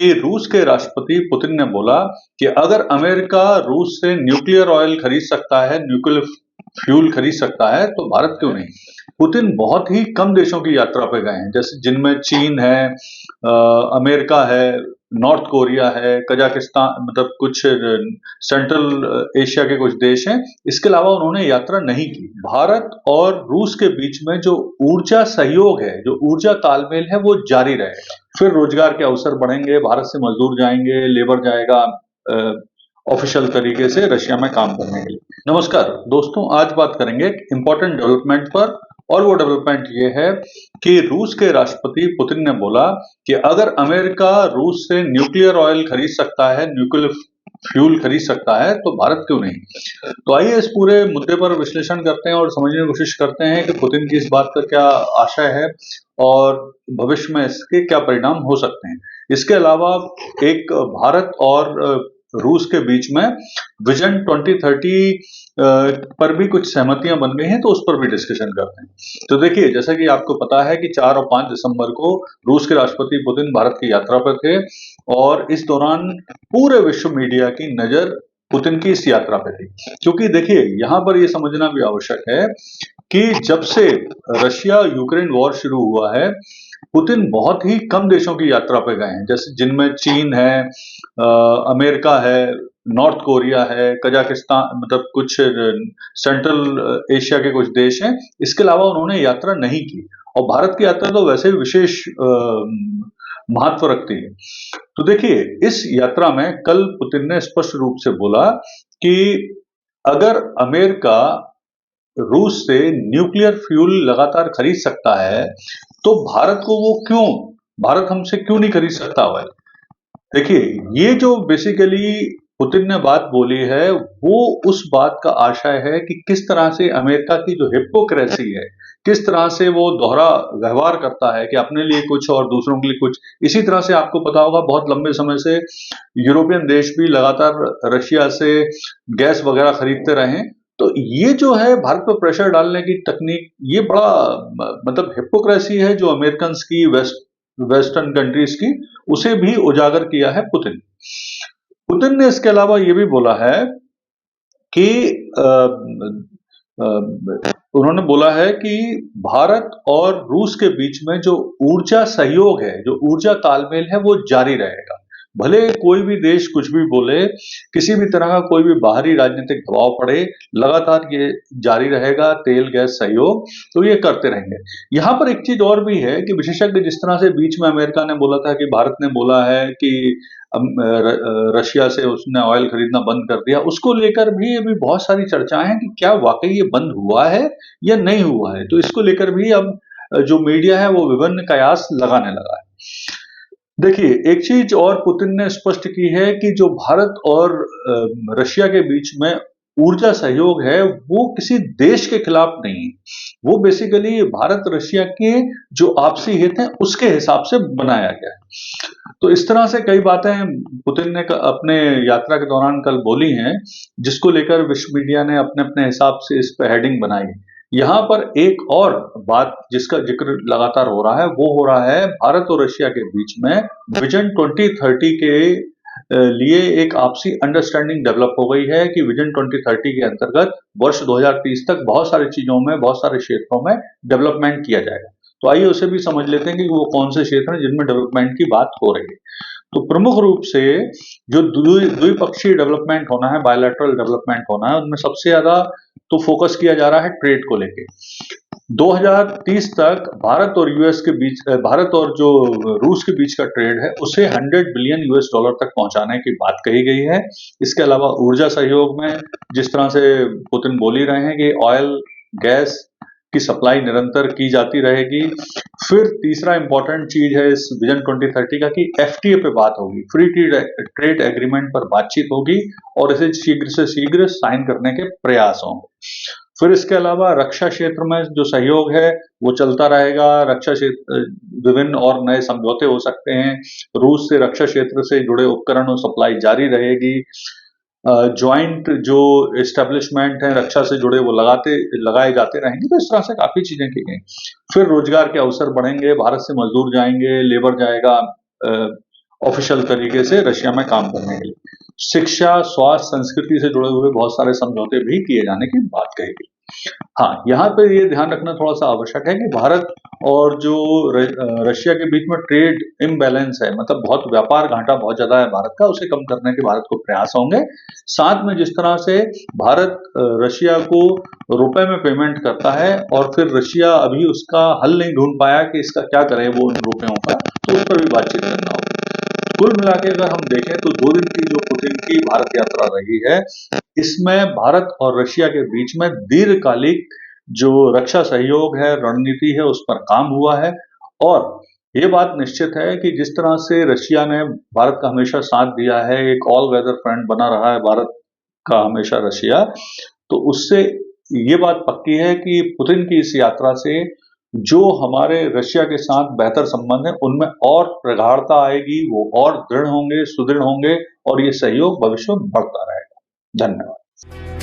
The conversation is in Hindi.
कि रूस के राष्ट्रपति पुतिन ने बोला कि अगर अमेरिका रूस से न्यूक्लियर ऑयल खरीद सकता है, न्यूक्लियर फ्यूल खरीद सकता है, तो भारत क्यों नहीं। पुतिन बहुत ही कम देशों की यात्रा पे गए हैं, जैसे जिनमें चीन है, अमेरिका है, नॉर्थ कोरिया है, कजाकिस्तान, मतलब कुछ सेंट्रल एशिया के कुछ देश हैं। इसके अलावा उन्होंने यात्रा नहीं की। भारत और रूस के बीच में जो ऊर्जा सहयोग है, जो ऊर्जा तालमेल है, वो जारी रहेगा। फिर रोजगार के अवसर बढ़ेंगे, भारत से मजदूर जाएंगे, लेबर जाएगा ऑफिशियल तरीके से रशिया में काम करने के लिए। नमस्कार दोस्तों, आज बात करेंगे एक इम्पोर्टेंट डेवलपमेंट पर, और वो डेवलपमेंट ये है कि रूस के राष्ट्रपति पुतिन ने बोला कि अगर अमेरिका रूस से न्यूक्लियर ऑयल खरीद सकता है, न्यूक्लियर फ्यूल खरीद सकता है, तो भारत क्यों नहीं। तो आइए इस पूरे मुद्दे पर विश्लेषण करते हैं और समझने की कोशिश करते हैं कि पुतिन की इस बात का क्या आशय है और भविष्य में इसके क्या परिणाम हो सकते हैं। इसके अलावा एक भारत और रूस के बीच में विजन 2030 पर भी कुछ सहमतियां बन गई हैं, तो उस पर भी डिस्कशन करते हैं। तो देखिए, जैसा कि आपको पता है कि 4 और 5 दिसंबर को रूस के राष्ट्रपति पुतिन भारत की यात्रा पर थे, और इस दौरान पूरे विश्व मीडिया की नजर पुतिन की इस यात्रा पे थी। क्योंकि देखिए, यहाँ पर यह समझना भी आवश्यक है कि जब से रशिया यूक्रेन वॉर शुरू हुआ है, पुतिन बहुत ही कम देशों की यात्रा पे गए हैं, जैसे जिनमें चीन है, अमेरिका है, नॉर्थ कोरिया है, कजाकिस्तान, मतलब कुछ सेंट्रल एशिया के कुछ देश हैं। इसके अलावा उन्होंने यात्रा नहीं की, और भारत की यात्रा तो वैसे ही विशेष महत्व रखती है। तो देखिए, इस यात्रा में कल पुतिन ने स्पष्ट रूप से बोला कि अगर अमेरिका रूस से न्यूक्लियर फ्यूल लगातार खरीद सकता है, तो भारत हमसे क्यों नहीं खरीद सकता है। देखिए, ये जो बेसिकली पुतिन ने बात बोली है, वो उस बात का आशय है कि किस तरह से अमेरिका की जो हिपोक्रेसी है, किस तरह से वो दोहरा व्यवहार करता है कि अपने लिए कुछ और दूसरों के लिए कुछ। इसी तरह से आपको पता होगा, बहुत लंबे समय से यूरोपियन देश भी लगातार रशिया से गैस वगैरह खरीदते रहे हैं। तो ये जो है भारत पर प्रेशर डालने की तकनीक, ये बड़ा मतलब हिपोक्रेसी है जो अमेरिकन की, वेस्टर्न कंट्रीज की, उसे भी उजागर किया है पुतिन। पुतिन ने इसके अलावा ये भी बोला है कि उन्होंने बोला है कि भारत और रूस के बीच में जो ऊर्जा सहयोग है, जो ऊर्जा तालमेल है, वो जारी रहेगा। भले कोई भी देश कुछ भी बोले, किसी भी तरह का कोई भी बाहरी राजनीतिक दबाव पड़े, लगातार ये जारी रहेगा, तेल गैस सहयोग, तो ये करते रहेंगे। यहाँ पर एक चीज और भी है कि विशेषज्ञ, जिस तरह से बीच में अमेरिका ने बोला था कि भारत ने बोला है कि रशिया से उसने ऑयल खरीदना बंद कर दिया, उसको लेकर भी अभी बहुत सारी चर्चाएं हैं कि क्या वाकई ये बंद हुआ है या नहीं हुआ है। तो इसको लेकर भी अब जो मीडिया है वो विभिन्न कयास लगाने लगा है। देखिए, एक चीज और पुतिन ने स्पष्ट की है कि जो भारत और रशिया के बीच में ऊर्जा सहयोग है, वो किसी देश के खिलाफ नहीं है। वो बेसिकली भारत रशिया के जो आपसी हित हैं, उसके हिसाब से बनाया गया है। तो इस तरह से कई बातें पुतिन ने अपने यात्रा के दौरान कल बोली हैं, जिसको लेकर विश्व मीडिया ने अपने अपने हिसाब से इस पर हेडिंग बनाई। यहाँ पर एक और बात जिसका जिक्र लगातार हो रहा है, वो हो रहा है भारत और रशिया के बीच में विजन 2030 के लिए एक आपसी अंडरस्टैंडिंग डेवलप हो गई है कि विजन 2030 के अंतर्गत वर्ष 2030 तक बहुत सारी चीजों में, बहुत सारे क्षेत्रों में डेवलपमेंट किया जाएगा। तो आइए उसे भी समझ लेते हैं कि वो कौन से क्षेत्र हैं जिनमें डेवलपमेंट की बात हो रही है। तो प्रमुख रूप से जो द्विपक्षीय डेवलपमेंट होना है, बायलैटरल डेवलपमेंट होना है, उनमें सबसे ज्यादा तो फोकस किया जा रहा है ट्रेड को लेके। 2030 तक भारत और यूएस के बीच, भारत और जो रूस के बीच का ट्रेड है, उसे 100 बिलियन यूएस डॉलर तक पहुंचाने की बात कही गई है। इसके अलावा ऊर्जा सहयोग में जिस तरह से पुतिन बोल ही रहे हैं कि ऑयल गैस की सप्लाई निरंतर की जाती रहेगी। फिर तीसरा इंपॉर्टेंट चीज है इस विजन 2030 का कि एफटीए पे बात होगी, फ्री ट्रेड एग्रीमेंट पर बातचीत होगी, और इसे शीघ्र से शीघ्र साइन करने के प्रयास होंगे। फिर इसके अलावा रक्षा क्षेत्र में जो सहयोग है वो चलता रहेगा। रक्षा क्षेत्र विभिन्न और नए समझौते हो सकते हैं। रूस से रक्षा क्षेत्र से जुड़े उपकरण और सप्लाई जारी रहेगी। ज्वाइंट जो एस्टेब्लिशमेंट है रक्षा से जुड़े, वो लगाए जाते रहेंगे। तो इस तरह से काफी चीजें की गई। फिर रोजगार के अवसर बढ़ेंगे, भारत से मजदूर जाएंगे, लेबर जाएगा ऑफिशियल तरीके से रशिया में काम करने के लिए। शिक्षा, स्वास्थ्य, संस्कृति से जुड़े हुए बहुत सारे समझौते भी किए जाने की बात कही गई। हाँ, यहाँ पे ये ध्यान रखना थोड़ा-सा आवश्यक है कि भारत और जो रशिया के बीच में ट्रेड इम्बैलेंस है, मतलब बहुत व्यापार घाटा बहुत ज़्यादा है भारत का, उसे कम करने के भारत को प्रयास होंगे। साथ में जिस तरह से भारत रशिया को रुपए में पेमेंट करता है और फिर रशिया अभी उसका हल नहीं ढूँढ पाया कि इसका क्या करें वो उन रुपयों का, तो उस पर भी बातचीत करना होगा। कुल मिला के अगर हम देखें तो 2 दिन की जो पुतिन की भारत यात्रा रही है, इसमें भारत और रशिया के बीच में दीर्घकालिक जो रक्षा सहयोग है, रणनीति है, उस पर काम हुआ है और ये बात निश्चित है कि जिस तरह से रशिया ने भारत का हमेशा साथ दिया है, एक ऑल वेदर फ्रेंड बना रहा है भारत का हमेशा रशिया, तो उससे ये बात पक्की है कि पुतिन की इस यात्रा से जो हमारे रशिया के साथ बेहतर संबंध है, उनमें और प्रगाढ़ता आएगी, वो और दृढ़ होंगे, सुदृढ़ होंगे और ये सहयोग भविष्य में बढ़ता रहेगा। धन्यवाद।